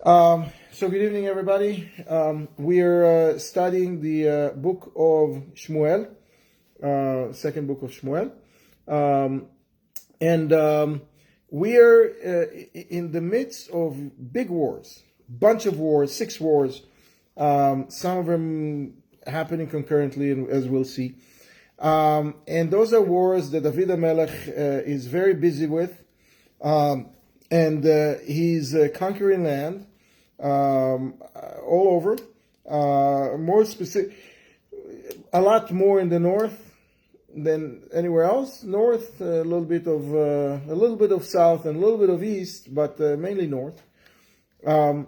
So good evening, everybody. We are studying the book of Shmuel, second book of Shmuel. And we are in the midst of big wars, bunch of wars, 6 wars, some of them happening concurrently, as we'll see. And those are wars that David HaMelech is very busy with. And he's conquering land all over, more specific, a lot more in the north than anywhere else. North, a little bit of south and a little bit of east, but mainly north. And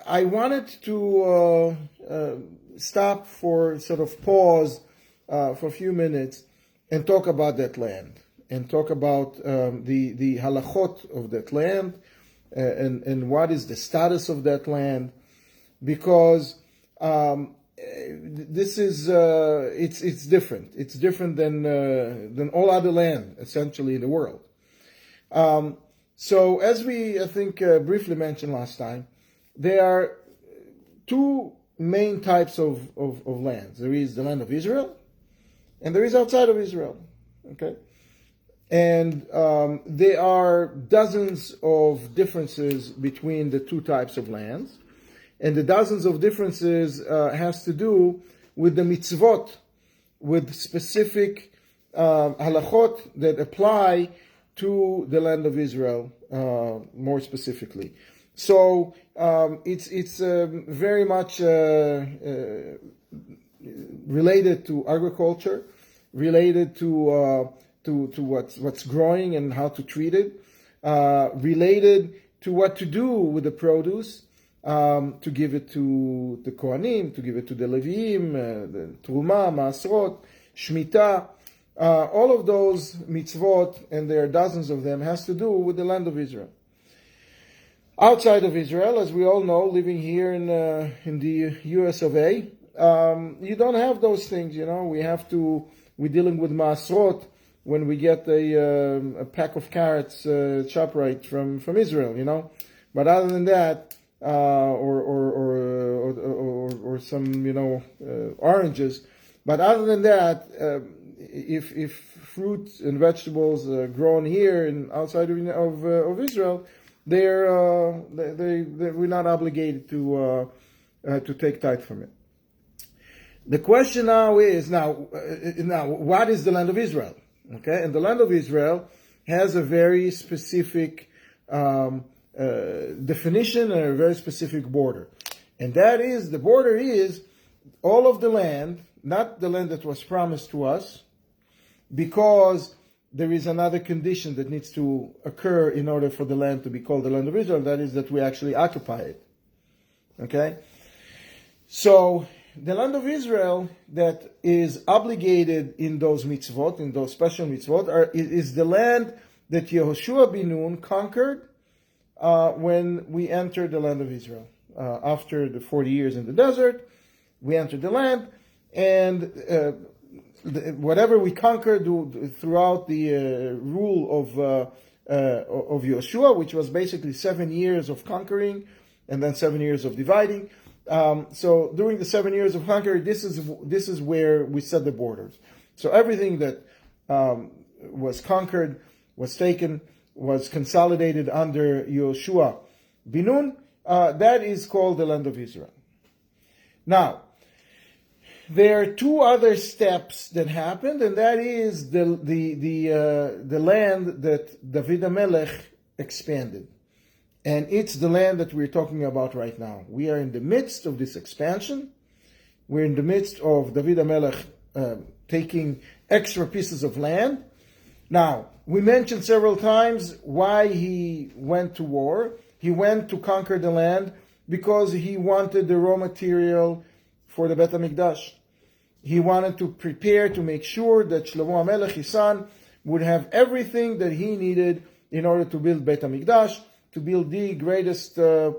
I wanted to stop for sort of pause for a few minutes and talk about that land and talk about the halachot of that land. And what is the status of that land? Because this is it's different. It's different than all other land essentially in the world. So as we I think briefly mentioned last time, there are 2 main types of lands. There is the land of Israel, and there is outside of Israel. Okay. And there are dozens of differences between the 2 types of lands. And the dozens of differences has to do with the mitzvot, with specific halachot that apply to the land of Israel more specifically. So it's very much related to agriculture, related to what's growing and how to treat it, related to what to do with the produce, to give it to the Kohanim, to give it to the Leviim, the Truma, Maasrot, Shemitah, all of those mitzvot, and there are dozens of them, has to do with the land of Israel. Outside of Israel, as we all know, living here in the US of A, you don't have those things, we're dealing with Maasrot, when we get a pack of carrots, ShopRite from Israel, But other than that, or some, oranges. But other than that, if fruits and vegetables are grown here and outside of Israel, we're not obligated to take tithe from it. The question now is what is the land of Israel? Okay, and the land of Israel has a very specific definition and a very specific border. And that is, the border is all of the land, not the land that was promised to us, because there is another condition that needs to occur in order for the land to be called the land of Israel, that is that we actually occupy it. Okay? So, the land of Israel that is obligated in those mitzvot, in those special mitzvot, is the land that Yehoshua bin Nun conquered when we entered the land of Israel. After the 40 years in the desert, we entered the land, and whatever we conquered throughout the rule of Yehoshua, which was basically 7 years of conquering and then 7 years of dividing. So during the 7 years of conquering, this is where we set the borders. So everything that was conquered, was taken, was consolidated under Yehoshua bin Nun, that is called the land of Israel. Now, there are 2 other steps that happened, and that is the land that David HaMelech expanded. And it's the land that we're talking about right now. We are in the midst of this expansion. We're in the midst of David HaMelech taking extra pieces of land. Now, we mentioned several times why he went to war. He went to conquer the land because he wanted the raw material for the Beit HaMikdash. He wanted to prepare to make sure that Shlomo HaMelech, his son, would have everything that he needed in order to build Beit HaMikdash, to build the greatest edifice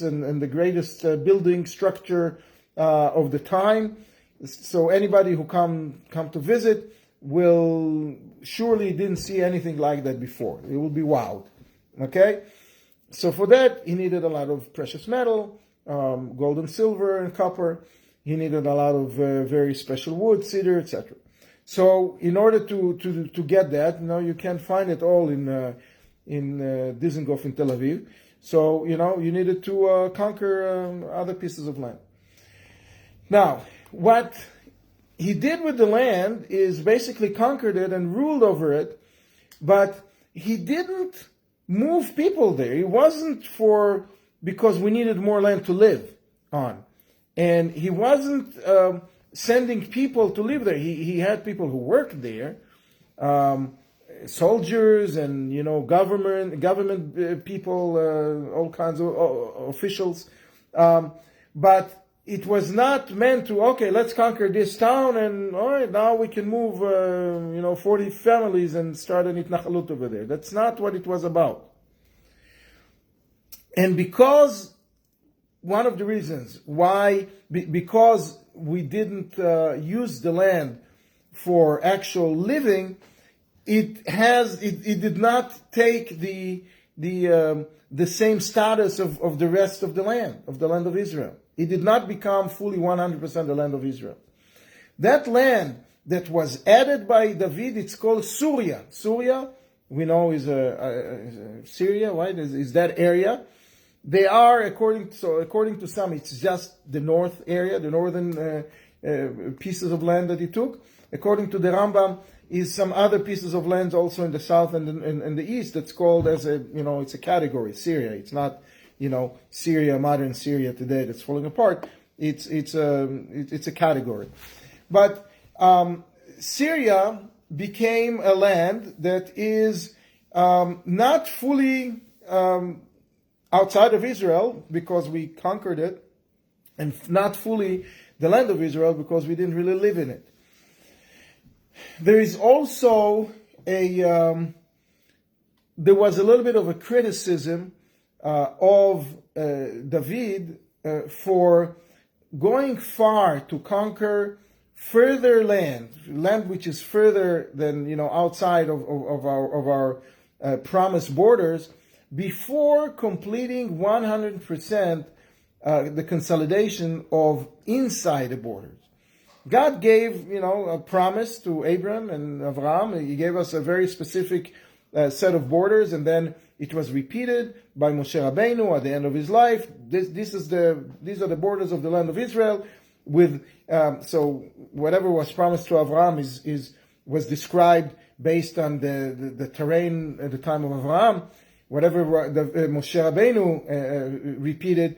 and the greatest building structure of the time. So anybody who come to visit will surely didn't see anything like that before. They will be wowed. Okay? So for that, he needed a lot of precious metal, gold and silver and copper. He needed a lot of very special wood, cedar, etc. So in order to get that, you can't find it all in Dizengoff in Tel Aviv. So, you needed to conquer other pieces of land. Now, what he did with the land is basically conquered it and ruled over it, but he didn't move people there. It wasn't because we needed more land to live on. And he wasn't sending people to live there. He had people who worked there, soldiers and government people, all kinds of officials, but it was not meant to, okay, let's conquer this town and all right, now we can move 40 families and start an itnachalut over there. That's not what it was about. And because one of the reasons why, because we didn't use the land for actual living, it did not take the same status of the rest of the land of Israel. It did not become fully 100% the land of Israel. That land that was added by David, it's called Syria. Syria, we know, is Syria, right? Is that area. They are, according to some, it's just the north area, the northern pieces of land that he took. According to the Rambam, is some other pieces of land also in the south and the east that's called as it's a category, Syria. It's not, Syria, modern Syria today that's falling apart. It's a category. But Syria became a land that is not fully outside of Israel because we conquered it, and not fully the land of Israel because we didn't really live in it. There is also there was a little bit of a criticism of David for going far to conquer further land which is further than outside of our promised borders, before completing 100% the consolidation of inside the borders. God gave, a promise to Abram and Avraham. He gave us a very specific set of borders, and then it was repeated by Moshe Rabbeinu at the end of his life. These are the borders of the land of Israel. So whatever was promised to Avraham was described based on the terrain at the time of Avraham. Whatever Moshe Rabbeinu repeated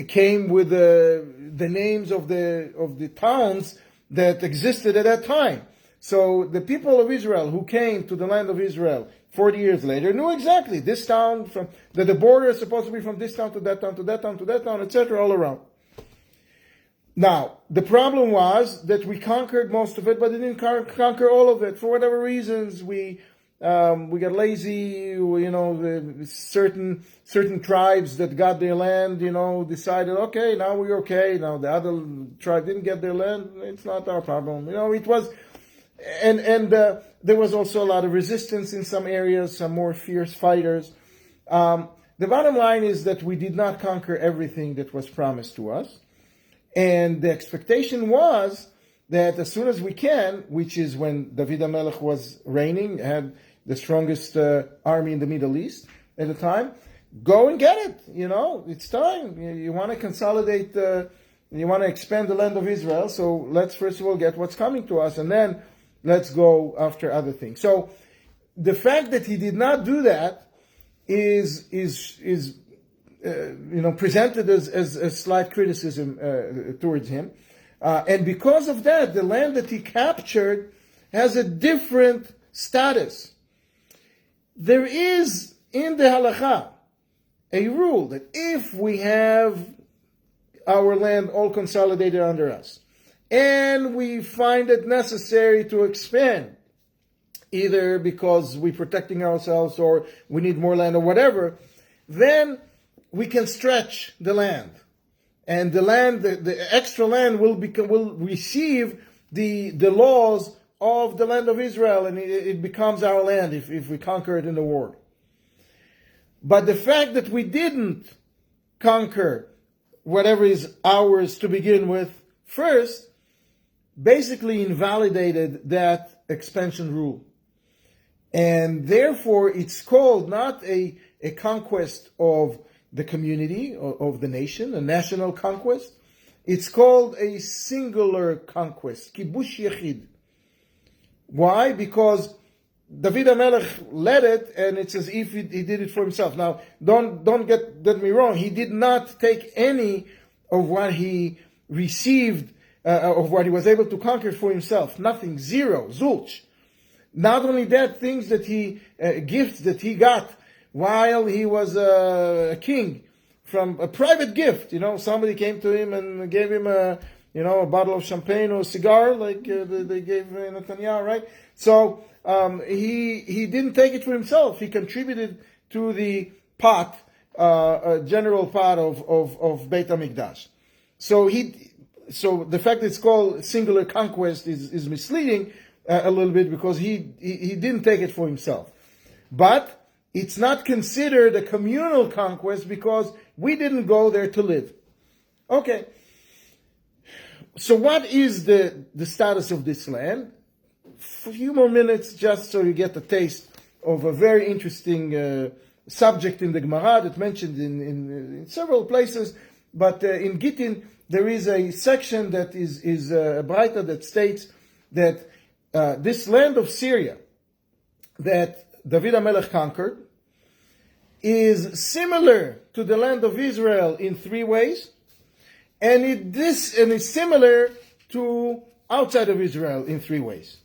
came with the names of the towns that existed at that time. So the people of Israel who came to the land of Israel 40 years later knew exactly this town that the border is supposed to be from this town to that town to that town to that town, etc., all around. Now, the problem was that we conquered most of it, but didn't conquer all of it. For whatever reasons, we got lazy. Certain tribes that got their land, decided, okay, now we're okay. Now the other tribe didn't get their land. It's not our problem. It was, and there was also a lot of resistance in some areas, some more fierce fighters. The bottom line is that we did not conquer everything that was promised to us. And the expectation was that as soon as we can, which is when David HaMelech was reigning, had the strongest army in the Middle East at the time, go and get it. It's time. You want to consolidate, you want to expand the land of Israel, so let's first of all get what's coming to us, and then let's go after other things. So the fact that he did not do that is presented as a slight criticism towards him. And because of that, the land that he captured has a different status. There is in the halakha a rule that if we have our land all consolidated under us, and we find it necessary to expand, either because we're protecting ourselves or we need more land or whatever, then we can stretch the land. And the land, the extra land will receive the laws of the land of Israel, and it becomes our land if we conquer it in the war. But the fact that we didn't conquer whatever is ours to begin with first basically invalidated that expansion rule. And therefore it's called not a conquest of the community, of the nation, a national conquest. It's called a singular conquest, kibush yechid. Why? Because David HaMelech led it, and it's as if he did it for himself. Now, don't get me wrong. He did not take any of what he received, of what he was able to conquer for himself. Nothing. Zero. Zulch. Not only that, things that gifts that he got while he was a king, from a private gift. Somebody came to him and gave him a bottle of champagne or a cigar, like they gave Netanyahu, right? So he didn't take it for himself. He contributed to the pot, general pot of Beit HaMikdash. So the fact that it's called singular conquest is misleading a little bit, because he didn't take it for himself. But it's not considered a communal conquest because we didn't go there to live. Okay. So what is the status of this land? For a few more minutes, just so you get a taste of a very interesting subject in the Gemara that's mentioned in several places. But in Gittin, there is a section that is a Braita that states that this land of Syria that David HaMelech conquered is similar to the land of Israel in three ways, and it's similar to outside of Israel in three ways.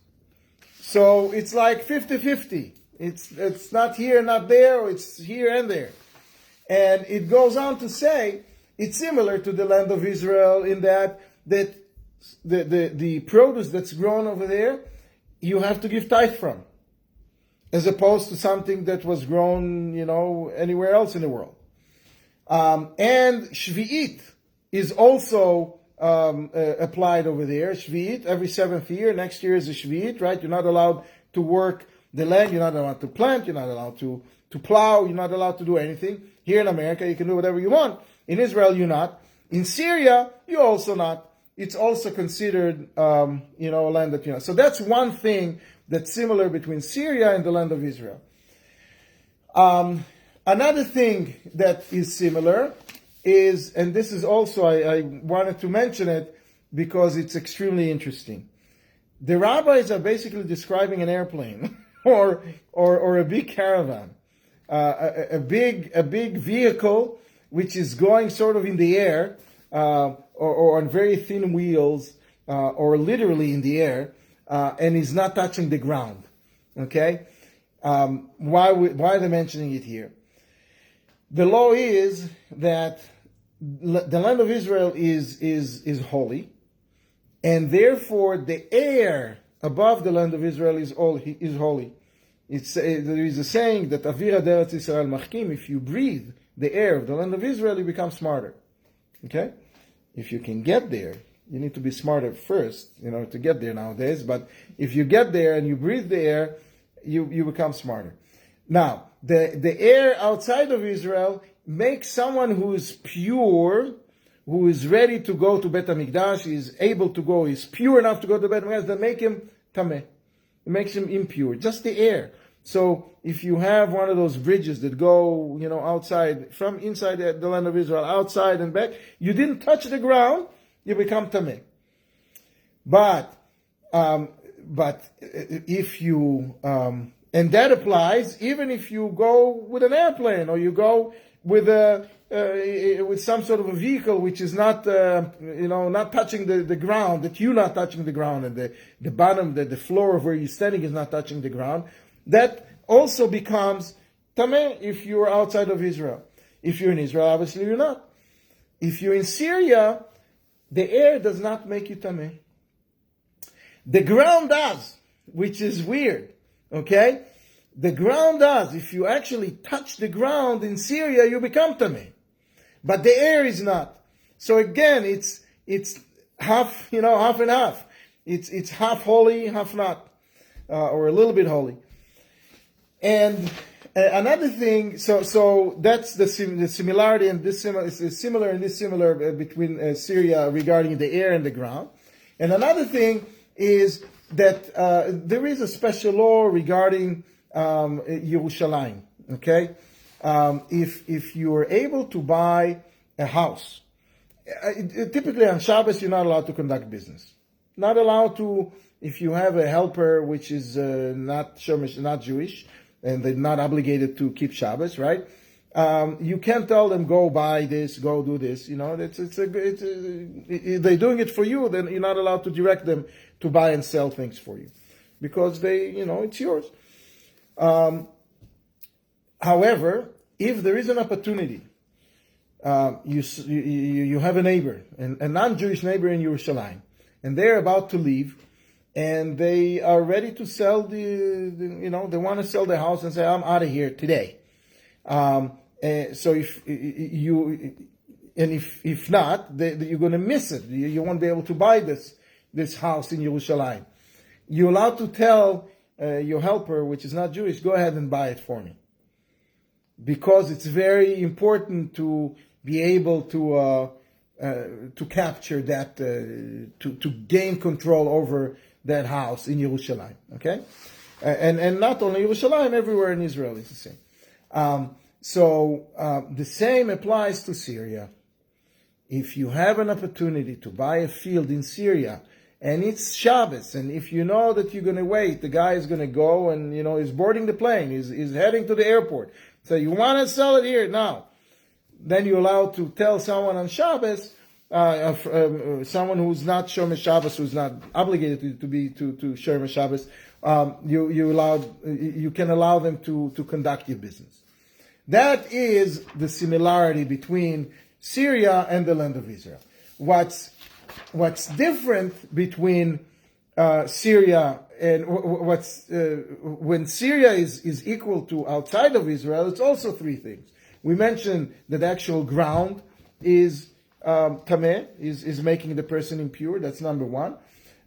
So it's like 50-50. It's not here, not there, or it's here and there. And it goes on to say it's similar to the land of Israel in that the produce that's grown over there, you have to give tithe from, as opposed to something that was grown, anywhere else in the world. And shvi'it is also applied over there. Shvi'it, every 7th year. Next year is a shvi'it, right? You're not allowed to work the land. You're not allowed to plant. You're not allowed to plow. You're not allowed to do anything. Here in America, you can do whatever you want. In Israel, you're not. In Syria, you're also not. It's also considered, a land that you're not. So that's one thing that's similar between Syria and the land of Israel. Another thing that is similar is, and this is also, I wanted to mention it because it's extremely interesting. The rabbis are basically describing an airplane or a big caravan, a big vehicle which is going sort of in the air, or on very thin wheels, or literally in the air, and is not touching the ground. Okay? Why are they mentioning it here? The law is that the land of Israel is holy, and therefore the air above the land of Israel is holy. There is a saying that Avira Deretz Yisrael Machkim, if you breathe the air of the land of Israel, you become smarter. Okay? If you can get there, you need to be smarter first, to get there nowadays. But if you get there and you breathe the air, you become smarter. Now, the air outside of Israel makes someone who is pure, who is ready to go to Beit HaMikdash, is able to go, is pure enough to go to Beit HaMikdash, that make him tameh. It makes him impure. Just the air. So if you have one of those bridges that go, outside, from inside the land of Israel, outside and back, you didn't touch the ground, you become tameh. But if you, and that applies even if you go with an airplane, or you go with with some sort of a vehicle which is not, not touching the ground, that you're not touching the ground, and the bottom, the floor of where you're standing is not touching the ground. That also becomes tameh if you're outside of Israel. If you're in Israel, obviously you're not. If you're in Syria, the air does not make you tameh. The ground does, which is weird. Okay? The ground does. If you actually touch the ground in Syria, you become tameh. But the air is not. So again, it's half, half and half. It's half holy, half not. Or a little bit holy. And Another thing, so that's the similarity and is similar and dissimilar between Syria regarding the air and the ground. And another thing is that there is a special law regarding Yerushalayim. Okay, if you are able to buy a house, typically on Shabbos you're not allowed to conduct business. Not allowed to if you have a helper which is not Jewish. And they're not obligated to keep Shabbos, right? You can't tell them, go buy this, go do this. You know, they're doing it for you, then you're not allowed to direct them to buy and sell things for you. Because it's yours. However, if there is an opportunity, you have a neighbor, a non-Jewish neighbor in Yerushalayim, and they're about to leave, and they are ready to sell they want to sell their house and say, I'm out of here today. So if not, you're going to miss it. You won't be able to buy this house in Yerushalayim. You're allowed to tell your helper, which is not Jewish, go ahead and buy it for me. Because it's very important to be able to capture that, to gain control over that house in Yerushalayim, okay? And not only Yerushalayim, everywhere in Israel is the same. So the same applies to Syria. If you have an opportunity to buy a field in Syria, and it's Shabbos, and if you know that you're going to wait, the guy is going to go and, he's boarding the plane, he's heading to the airport. So you want to sell it here now. Then you're allowed to tell someone on Shabbos, someone who's not Shomer Shabbos, who's not obligated to Shomer Shabbos, you can allow them to conduct your business. That is the similarity between Syria and the land of Israel. What's different between Syria and when Syria is equal to outside of Israel, it's also three things. We mentioned that the actual ground is tameh, is making the person impure. That's number one.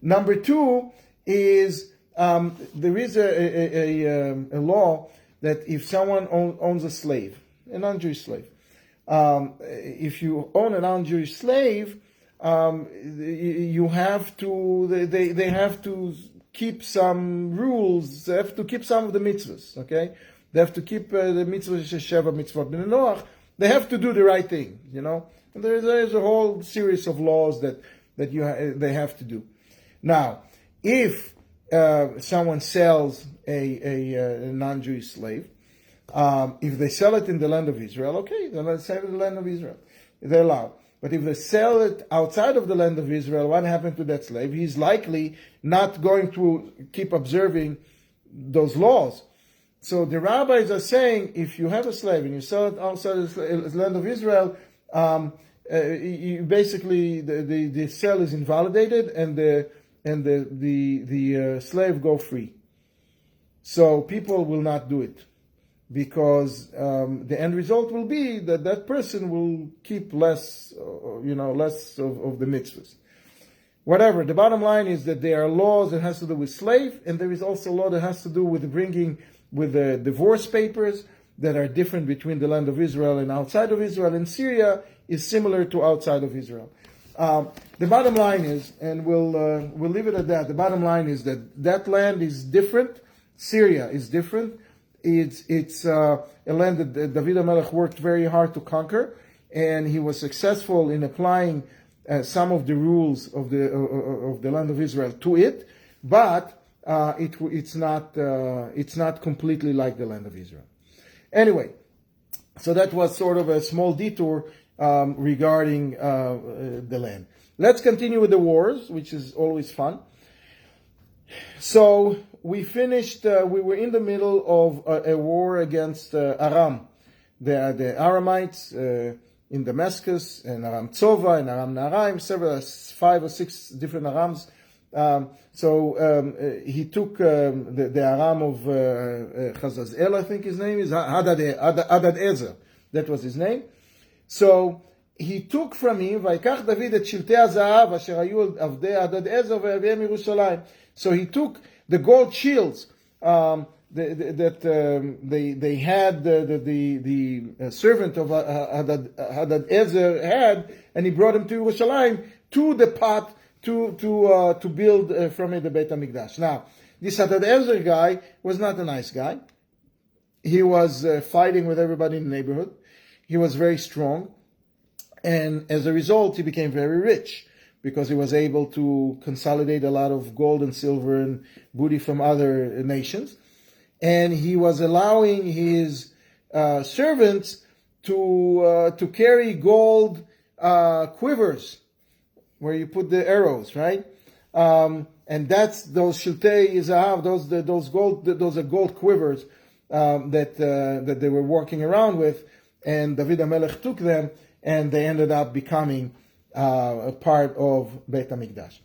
Number two is there is a law that if someone owns a slave, a non-Jewish slave, if you own a non-Jewish slave, you have to. They have to keep some rules. They have to keep some of the mitzvahs. Okay, they have to keep the mitzvahs sheva mitzvot ben Noach. They have to do the right thing. And there's a whole series of laws that they have to do. Now, if someone sells a non-Jewish slave, if they sell it in the land of Israel, okay, then let's sell it in the land of Israel. They're allowed. But if they sell it outside of the land of Israel, what happened to that slave? He's likely not going to keep observing those laws. So the rabbis are saying, if you have a slave and you sell it outside of the land of Israel, you basically the sale is invalidated and the slave go free. So people will not do it because the end result will be that person will keep less of the mitzvahs. Whatever. The bottom line is that there are laws that has to do with slave, and there is also a law that has to do with bringing with the divorce papers that are different between the land of Israel and outside of Israel. And Syria is similar to outside of Israel. The bottom line is, and we'll leave it at that. The bottom line is that land is different. Syria is different. It's a land that David HaMelech worked very hard to conquer, and he was successful in applying some of the rules of the land of Israel to it, but it's not completely like the land of Israel. Anyway, so that was sort of a small detour regarding the land. Let's continue with the wars, which is always fun. So we finished. We were in the middle of a war against Aram, the Aramites in Damascus, and Aram Tzova and Aram Naharaim, 5 or 6 different Arams. So he took the Aram of Chazazel, I think his name is, Hadad Ezer. That was his name. So he took from him, ויקח דוד את שלטי הזהב אשר היו עבדי hadad Ezer ויביאם ירושלים. So he took the gold shields that they had the servant of Hadadezer had, and he brought him to Yerushalayim to the pot to build from it the Beit HaMikdash. Now, this Hadadezer guy was not a nice guy. He was fighting with everybody in the neighborhood. He was very strong, and as a result, he became very rich, because he was able to consolidate a lot of gold and silver and booty from other nations. And he was allowing his servants to carry gold quivers where you put the arrows, right? And that's those shiltei zahav, those are gold quivers that they were walking around with. And David HaMelech took them, and they ended up becoming a part of Beit HaMikdash.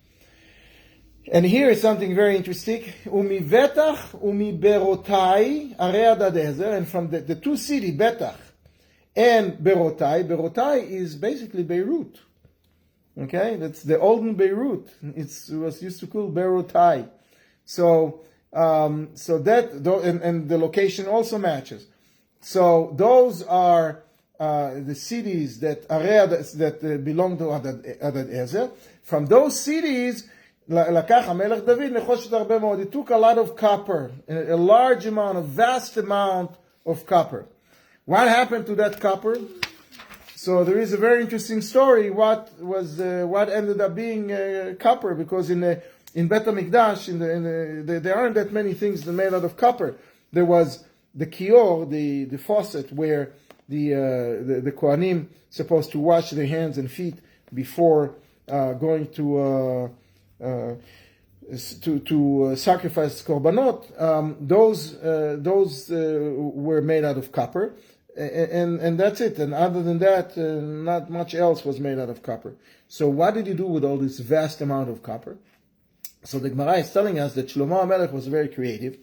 And here is something very interesting. Umi Vetach, umi Berotai, Arei Hadadezer, and from the two cities, Betach and Berotai. Berotai is basically Beirut. Okay, that's the olden Beirut. It was used to call Berotai. So that and the location also matches. So those are the cities that belong to Hadadezer. From those cities, לקח המלך דוד נחושת הרבה מאוד. It took a lot of copper, a large amount, a vast amount of copper. What happened to that copper? So there is a very interesting story. What ended up being copper? Because in Beit HaMikdash, there aren't that many things that are made out of copper. There was the kior, the faucet, where the Kohanim supposed to wash their hands and feet before going to sacrifice korbanot. Those were made out of copper, and that's it. And other than that, not much else was made out of copper. So what did he do with all this vast amount of copper? So the Gemara is telling us that Shlomo HaMelech was very creative,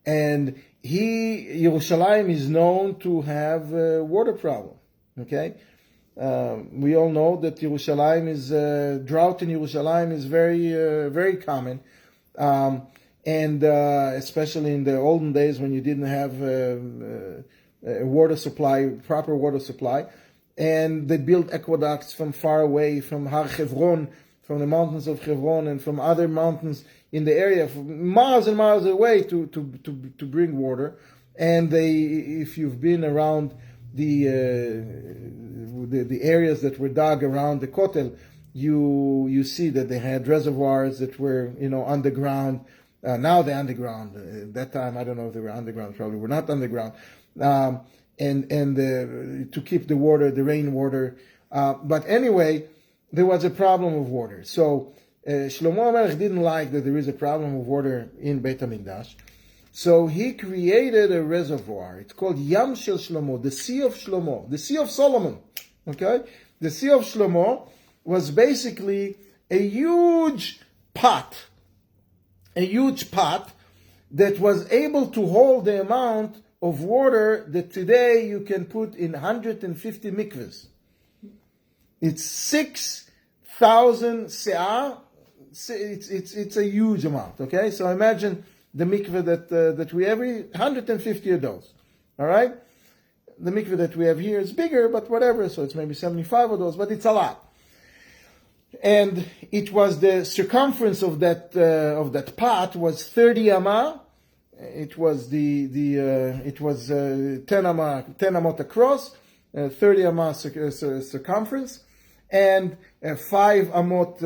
and Yerushalayim is known to have a water problem. Okay, we all know that Yerushalayim is drought in Yerushalayim is very common, and especially in the olden days when you didn't have a water supply, proper water supply, and they built aqueducts from far away, from Har Chevron, from the mountains of Hebron, and from other mountains in the area, from miles and miles away to bring water. And if you've been around the areas that were dug around the Kotel, you see that they had reservoirs that were underground. Now they're underground. At that time, I don't know if they were underground. Probably were not underground. And to keep the water, the rainwater. But anyway, there was a problem of water. So Shlomo HaMelech didn't like that there is a problem of water in Beit HaMikdash. So he created a reservoir. It's called Yam Shel Shlomo, the Sea of Shlomo, the Sea of Solomon. Okay? The Sea of Shlomo was basically a huge pot that was able to hold the amount of water that today you can put in 150 mikvahs. It's 6,000 se'ah. It's a huge amount. Okay, so imagine the mikveh that we have, 150 of those. All right, the mikveh that we have here is bigger, but whatever. So it's maybe 75 of those, but it's a lot. And it was the circumference of that pot was 30 amah. It was it was 10 amot across, 30 amah circumference, and 5 amot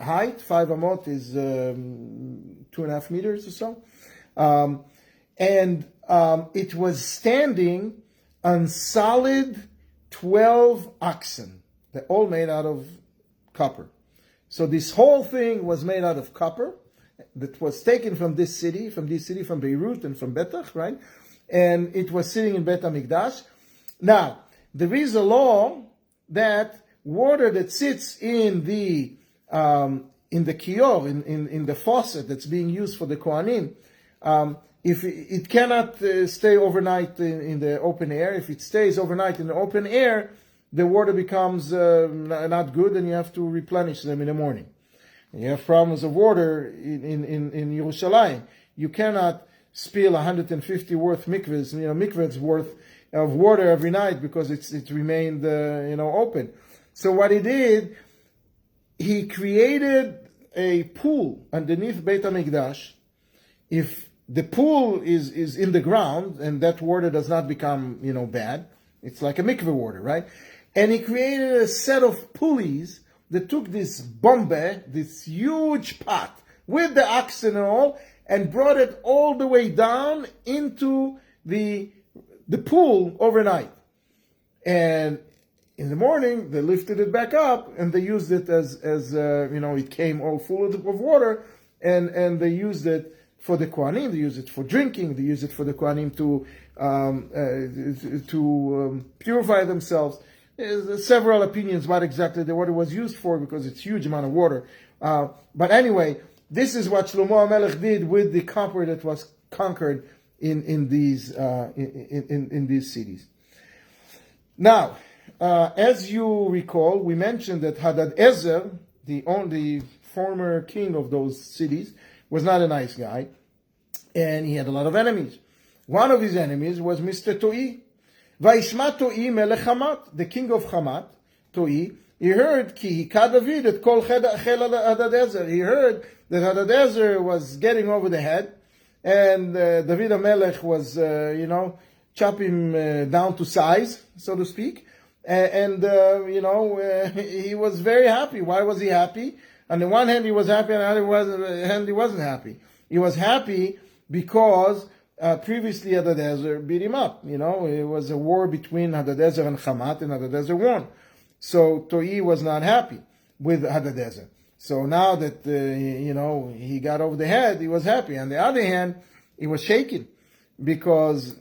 height. 5 amot is 2.5 meters or so, and it was standing on solid 12 oxen. They're all made out of copper. So this whole thing was made out of copper that was taken from this city, from Beirut and from Betach, right? And it was sitting in Beit HaMikdash. Now, there is a law that water that sits in the kior, in the faucet that's being used for the Kohanim, if it cannot stay overnight in the open air. If it stays overnight in the open air, the water becomes not good, and you have to replenish them in the morning. And you have problems of water in Yerushalayim. You cannot spill 150 worth mikvahs, mikvahs worth of water every night because it remained, open. So what he did, he created a pool underneath Beit HaMikdash. If the pool is in the ground and that water does not become, bad, it's like a mikveh water, right? And he created a set of pulleys that took this bombe, this huge pot with the oxen and all, and brought it all the way down into the pool overnight. And in the morning, they lifted it back up and they used it as it came all full of water, and they used it for the Kohanim, they used it for drinking, they used it for the Kohanim to purify themselves. There's several opinions what exactly the water was used for because it's a huge amount of water. But anyway, this is what Shlomo HaMelech did with the copper that was conquered in these cities. Now, as you recall, we mentioned that Hadadezer, the former king of those cities, was not a nice guy, and he had a lot of enemies. One of his enemies was Mr. Toi. Vaishma Toi melech Hamat, the king of Hamat, Toi. He heard ki hika David et kol chel Hadadezer. He heard that Hadadezer was getting over the head, and David HaMelech was, chop him down to size, so to speak. He was very happy. Why was he happy? On the one hand, he was happy, on the other hand, he wasn't happy. He was happy because previously Hadadezer beat him up. It was a war between Hadadezer and Hamat, and Hadadezer won. So Toi was not happy with Hadadezer. So now that, he got over the head, he was happy. On the other hand, he was shaken. Because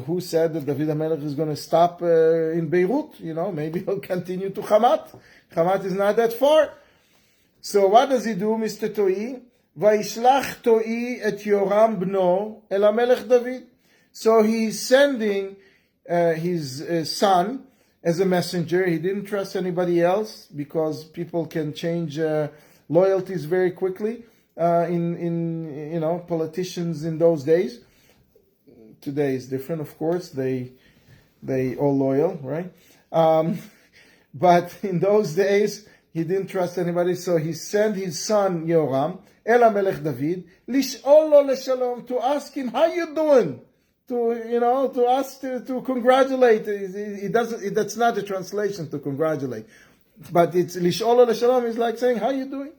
who said that David HaMelech is going to stop in Beirut? Maybe he'll continue to Hamat. Hamat is not that far. So what does he do, Mr. Toi? Vaishlach Toi et Yoram bno el HaMelech David. So he's sending his son as a messenger. He didn't trust anybody else because people can change loyalties very quickly in politicians in those days. Today is different, of course. They all loyal, right? But in those days, he didn't trust anybody, so he sent his son Yoram el HaMelech David lish'ol lo leshalom, to ask him how you doing, to ask to congratulate. That's not a translation to congratulate, but it's lish'ol lo leshalom is like saying how you doing.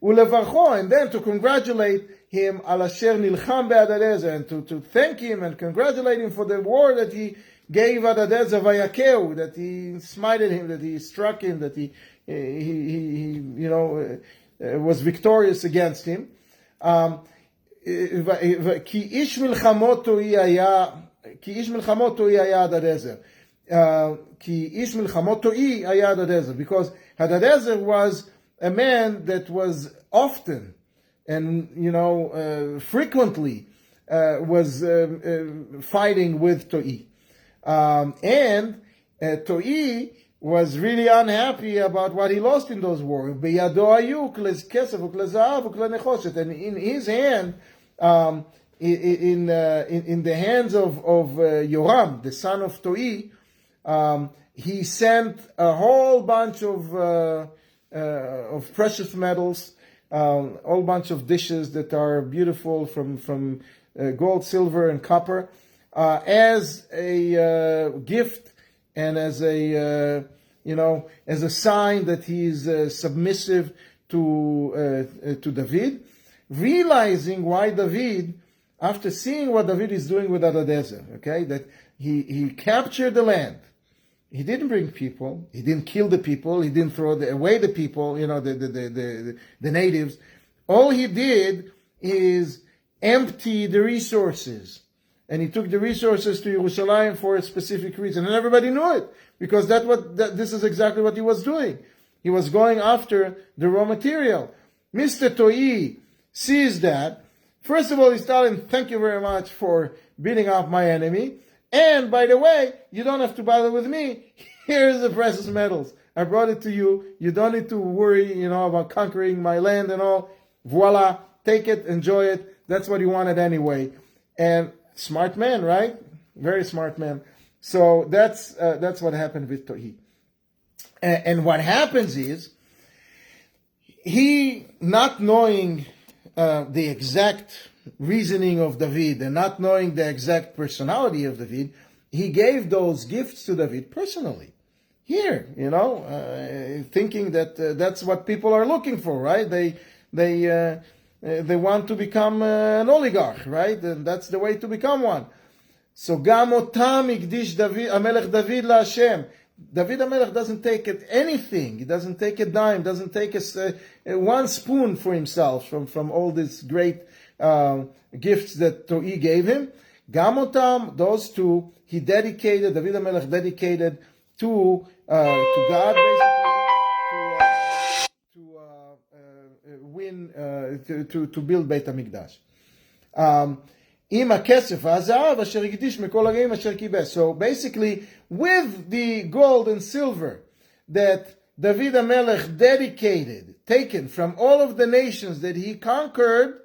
Ulevarcho, and then to congratulate him al asher nilcham be'Hadadezer, and to thank him and congratulate him for the war that he gave Hadadezer vayakeu, that he smited him, that he struck him, that he was victorious against him. Ki ish milchamot Toi haya Hadadezer. Ki ish milchamot Toi haya Hadadezer, because Hadadezer was a man that was often and frequently was fighting with Toi, and Toi was really unhappy about what he lost in those wars. And in his hand, in the hands of Yoram, the son of Toi, he sent a whole bunch of precious metals, whole bunch of dishes that are beautiful from gold, silver, and copper, as a gift and as a sign that he is submissive to David, realizing why David, after seeing what David is doing with Hadadezer, that he captured the land. He didn't bring people. He didn't kill the people. He didn't throw away the people, the natives. All he did is empty the resources. And he took the resources to Yerushalayim for a specific reason. And everybody knew it, because this is exactly what he was doing. He was going after the raw material. Mr. Toi sees that. First of all, he's telling him, thank you very much for beating up my enemy. And by the way, you don't have to bother with me. Here's the precious metals. I brought it to you. You don't need to worry, about conquering my land and all. Voila, take it, enjoy it. That's what he wanted anyway. And smart man, right? Very smart man. So that's what happened with Tohi. And what happens is, he, not knowing the exact reasoning of David and not knowing the exact personality of David, he gave those gifts to David personally. Here, thinking that that's what people are looking for, right? They want to become an oligarch, right? And that's the way to become one. So gam otam ikdish Amelech David laHashem. David HaMelech doesn't take anything. He doesn't take a dime. Doesn't take one spoon for himself from all these great gifts that Tohi gave him. Gam otam, those two, he dedicated. David HaMelech dedicated to God, basically, to build Beit HaMikdash. So basically, with the gold and silver that David HaMelech dedicated, taken from all of the nations that he conquered,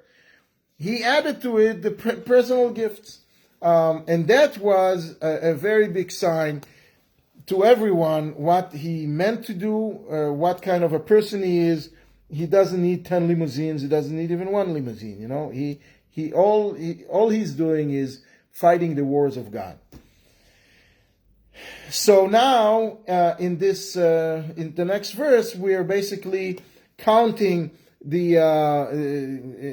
he added to it the personal gifts. And that was a very big sign to everyone what he meant to do, what kind of a person he is. He doesn't need 10 limousines. He doesn't need even one limousine. All he's doing is fighting the wars of God. So now, in the next verse, we are basically counting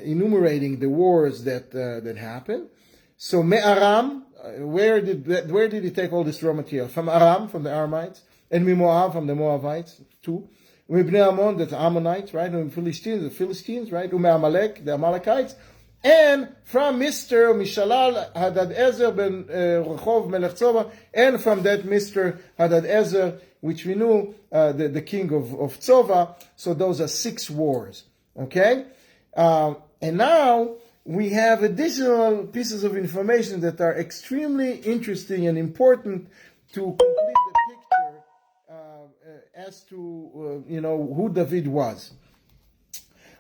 enumerating the wars that happened. So Me'aram, where did he take all this raw material? From Aram, from the Aramites, and Moab, from the Moabites, too. Bnei Ammon, the Ammonites, right? And the Philistines, right? Amalek, the Amalekites. And from Mr. Mishalal Hadadezer ben Rehov Melech Tzova, and from that Mr. Hadadezer, which we knew, the king of Tzova. So those are 6 wars. Okay? And now we have additional pieces of information that are extremely interesting and important to complete the picture as to who David was.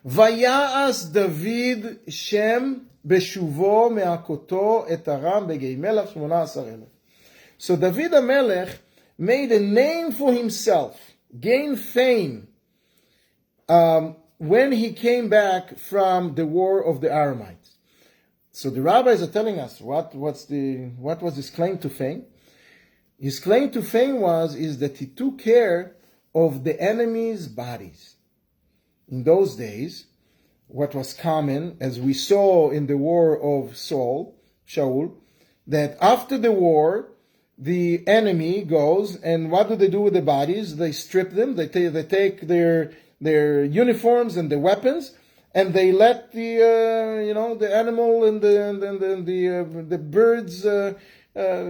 Vaya'as David Shem beshuvo me'akotto et Aram begei melech 18,000. So David HaMelech made a name for himself, gained fame, when he came back from the war of the Aramites. So the rabbis are telling us what was his claim to fame? His claim to fame is that he took care of the enemy's bodies. In those days, what was common, as we saw in the war of Shaul, that after the war, the enemy goes, and what do they do with the bodies? They strip them, they take their uniforms and the weapons, and they let the animal and the birds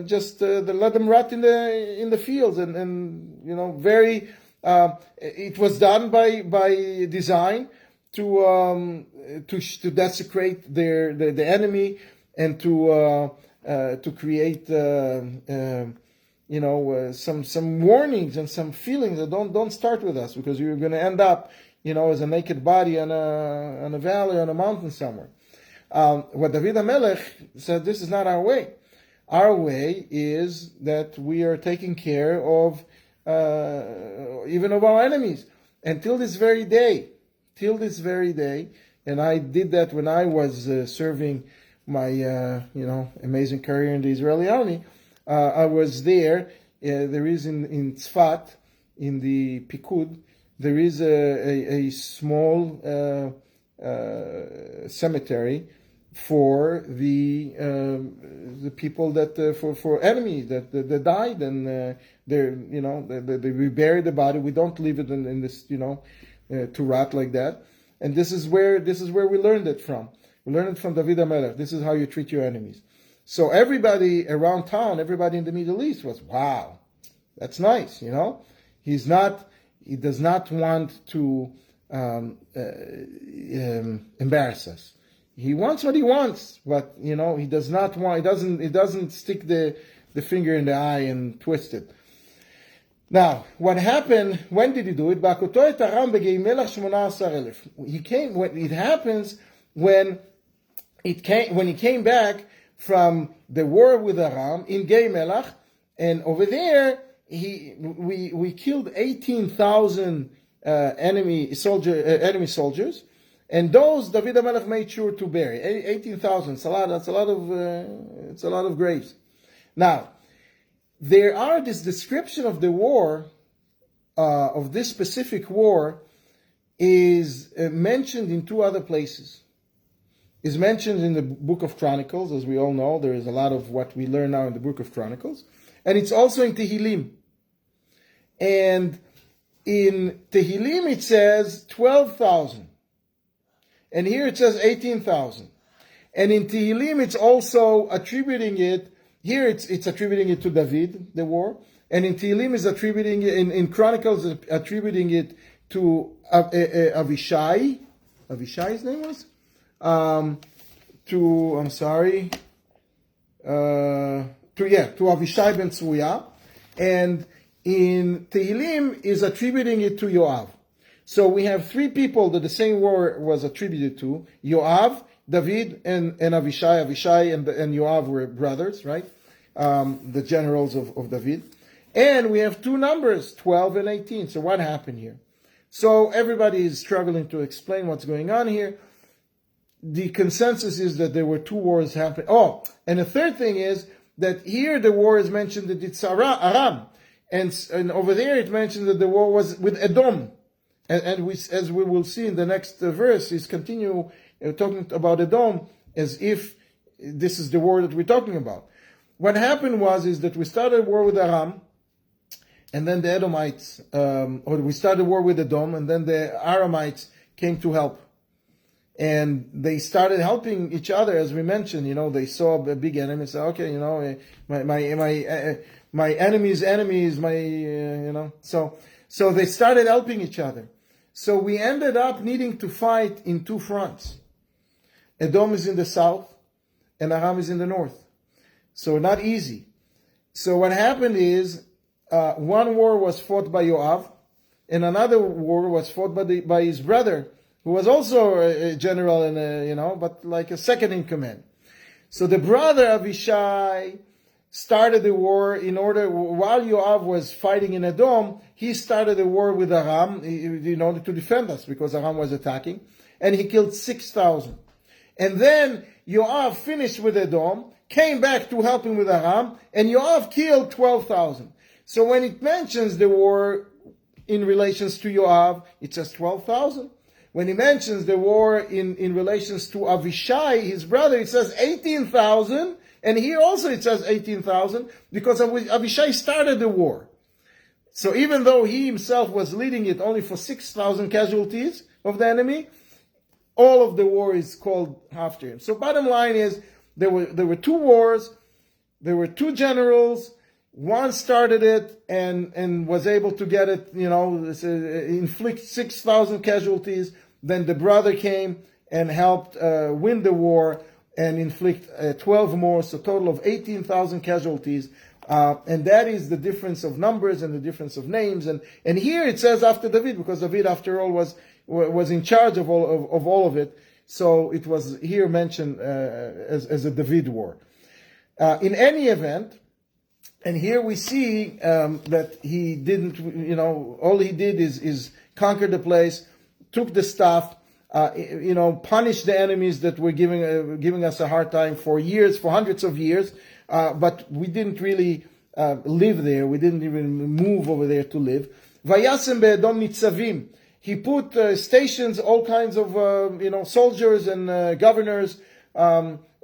just let them rot in the fields, and very. It was done by design to desecrate the enemy and to create some warnings and some feelings that don't start with us, because you're going to end up as a naked body on a valley, on a mountain somewhere. What David HaMelech said, this is not our way. Our way is that we are taking care of even of our enemies, until this very day, and I did that when I was serving my amazing career in the Israeli army. I was there. There is in Tzfat, in the Pikud, there is a small cemetery for the people that for enemies that died, and we bury the body. We don't leave it in this to rot like that. And this is where we learned it from. We learned it from David HaMelech. This is how you treat your enemies. So everybody around town, everybody in the Middle East was, wow, that's nice. He does not want to embarrass us. He wants what he wants, but he does not want. He doesn't stick the finger in the eye and twist it. Now, what happened? When did he do it? He came. It happens when he came back from the war with Aram in Gei Melach, and over there we killed 18,000 enemy soldiers, and those David HaMelech made sure to bury 18,000. It's a lot of graves. Now, there are this description of the war, of this specific war, is mentioned in two other places. Is mentioned in the book of Chronicles, as we all know. There is a lot of what we learn now in the book of Chronicles, and it's also in Tehillim. And in Tehillim it says 12,000, and here it says 18,000. And in Tehillim it's also attributing it. Here it's attributing it to David, the war, and in Tehillim is attributing it, in Chronicles attributing it to Avishai. Avishai's name was? To Avishai ben Tzruya, and in Tehillim is attributing it to Yoav. So we have three people that the same war was attributed to: Yoav, David, and Avishai. Avishai and Yoav were brothers, right? The generals of David. And we have two numbers, 12 and 18. So what happened here? So everybody is struggling to explain what's going on here. The consensus is that there were two wars happening. Oh, and the third thing is that here the war is mentioned that it's Aram. And over there it mentioned that the war was with Edom. And we, as we will see in the next verse, is continue talking about Edom as if this is the war that we're talking about. What happened is that we started a war with Aram, and then the Edomites, or we started a war with Edom, and then the Aramites came to help. And they started helping each other, as we mentioned. They saw a big enemy and said, okay, my enemy's enemies, So they started helping each other. So we ended up needing to fight in two fronts. Edom is in the south, and Aram is in the north. So not easy. So what happened is, one war was fought by Yoav, and another war was fought by his brother, who was also a general and but like a second in command. So the brother Avishai started the war while Yoav was fighting in Edom, he started a war with Aram in order to defend us because Aram was attacking, and he killed 6,000. And then Yoav finished with Edom, came back to help him with Aram, and Yoav killed 12,000. So when it mentions the war in relations to Yoav, it says 12,000. When he mentions the war in relations to Avishai, his brother, it says 18,000. And here also it says 18,000 because Avishai started the war. So even though he himself was leading it only for 6,000 casualties of the enemy, all of the war is called after him. So bottom line is, there were two wars, there were two generals. One started it and was able to get it, inflict 6,000 casualties. Then the brother came and helped win the war and inflict 12 more, so total of 18,000 casualties. And that is the difference of numbers and the difference of names. And here it says after David, because David, after all, was in charge of all of it. So it was here mentioned as a David war. In any event, and here we see that he didn't, all he did is conquer the place, took the stuff, punished the enemies that were giving us a hard time for years, for hundreds of years. But we didn't really live there. We didn't even move over there to live. Vayasem be'edom nitzavim. He put stations, all kinds of soldiers and governors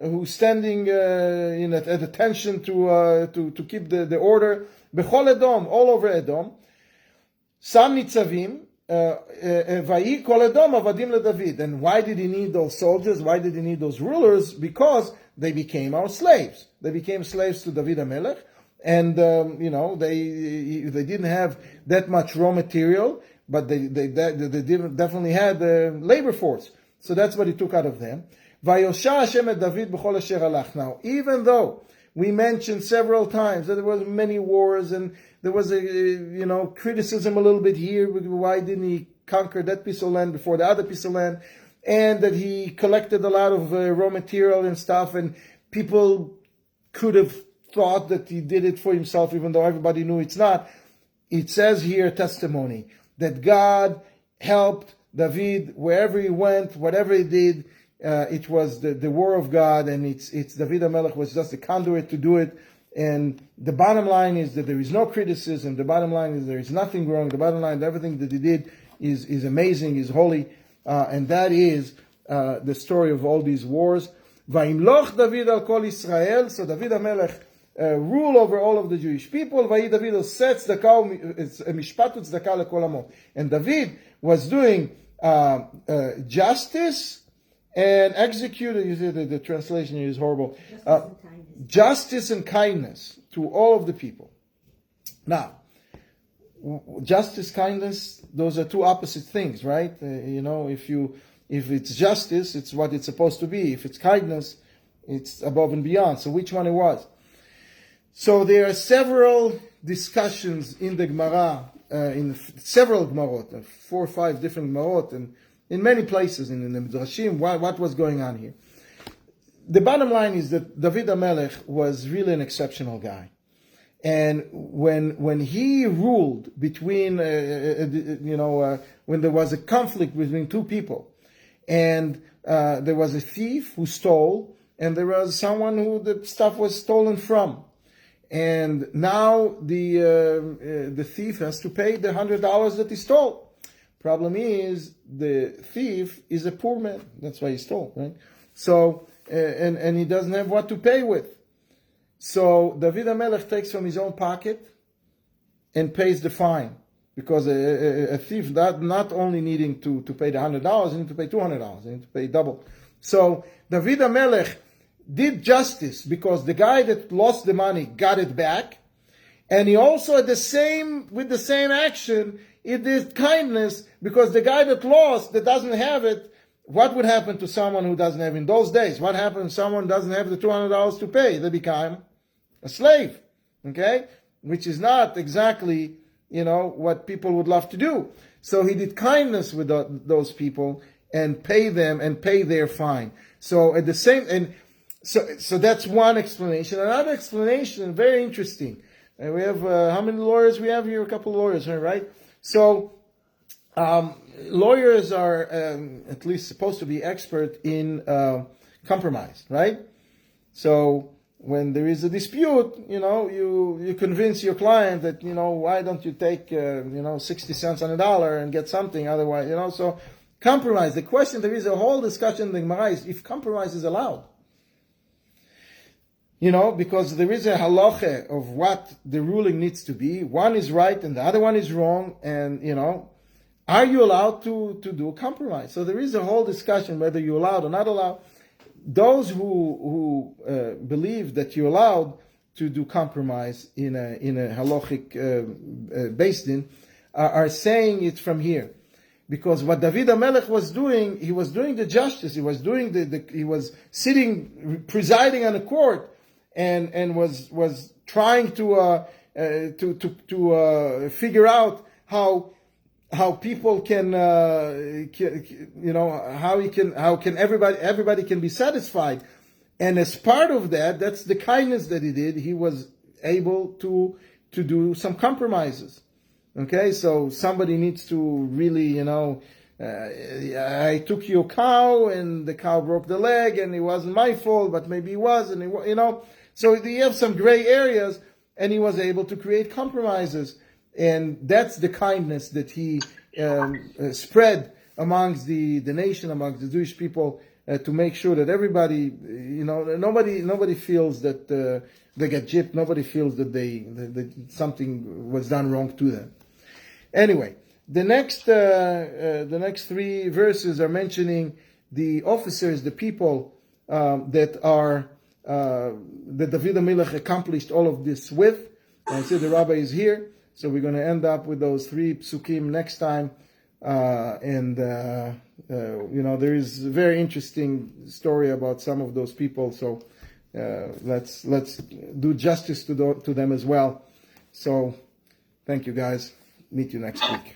who standing at attention to keep the order. Bechol Edom, all over Edom. Sam nitzavim. Vayi kol Edom avadim leDavid. And why did he need those soldiers? Why did he need those rulers? Because they became our slaves. They became slaves to David HaMelech, and they didn't have that much raw material, but they definitely had labor force. So that's what he took out of them. Vayosha Hashem et David b'chol asher halach. Now, even though we mentioned several times that there was many wars and there was a criticism a little bit here. Why didn't he conquer that piece of land before the other piece of land? And that he collected a lot of raw material and stuff, and people could have thought that he did it for himself, even though everybody knew it's not. It says here, testimony, that God helped David wherever he went, whatever he did. It was the war of God, and it's David HaMelech was just a conduit to do it. And the bottom line is that there is no criticism. The bottom line is there is nothing wrong. The bottom line, everything that he did is amazing, is holy, and that is the story of all these wars. Vayimloch David al kol Israel. So David HaMelech rule over all of the Jewish people. Vayi David oseh tzedakah mishpat u'tzedakah lekol hamo. And David was doing justice and executed. You see the translation here is horrible. Justice and kindness to all of the people. Now, justice, kindness, those are two opposite things, right? If it's justice, it's what it's supposed to be. If it's kindness, it's above and beyond. So which one it was? So there are several discussions in the Gemara, in several Gemarot, 4 or 5 different Gemarot, and in many places in the Midrashim, what was going on here. The bottom line is that David HaMelech was really an exceptional guy. And when he ruled between, when there was a conflict between two people, and there was a thief who stole, and there was someone who the stuff was stolen from. And now the thief has to pay the $100 that he stole. Problem is, the thief is a poor man. That's why he stole, right? So, and he doesn't have what to pay with. So David HaMelech takes from his own pocket and pays the fine. Because a thief not only needing to pay the $100, he needs to pay $200. He needs to pay double. So David HaMelech did justice because the guy that lost the money got it back. And he also with the same action, he did kindness because the guy that lost, that doesn't have it, what would happen to someone who doesn't have in those days? What happens if someone doesn't have the $200 to pay? They become a slave, okay? Which is not exactly, what people would love to do. So he did kindness with those people and pay them and pay their fine. So at the same, so that's one explanation. Another explanation, very interesting. We have, how many lawyers we have here? A couple of lawyers, right? So, lawyers are at least supposed to be expert in compromise, right? So when there is a dispute, you convince your client that, why don't you take, 60 cents on a dollar and get something, otherwise, so compromise. The question, there is a whole discussion in the Gemara is if compromise is allowed. Because there is a halacha of what the ruling needs to be. One is right and the other one is wrong. And, are you allowed to do a compromise? So there is a whole discussion whether you're allowed or not allowed. Those who believe that you're allowed to do compromise in a halachic based in are saying it from here. Because what David HaMelech was doing, he was doing the justice. He was doing he was sitting, presiding on a court. And was trying to figure out how people can how can everybody can be satisfied, and as part of that, that's the kindness that he did. He was able to do some compromises. Okay, so somebody needs to really I took your cow and the cow broke the leg and it wasn't my fault, but maybe it was, and So you have some gray areas, and he was able to create compromises. And that's the kindness that he spread amongst the nation, amongst the Jewish people, to make sure that everybody, nobody feels that they get gypped. Nobody feels that that something was done wrong to them. Anyway, the next 3 verses are mentioning the officers, the people that David HaMelech accomplished all of this with. I see the rabbi is here, so we're going to end up with those 3 psukim next time. There is a very interesting story about some of those people. So let's do justice to them as well. So thank you, guys. Meet you next week.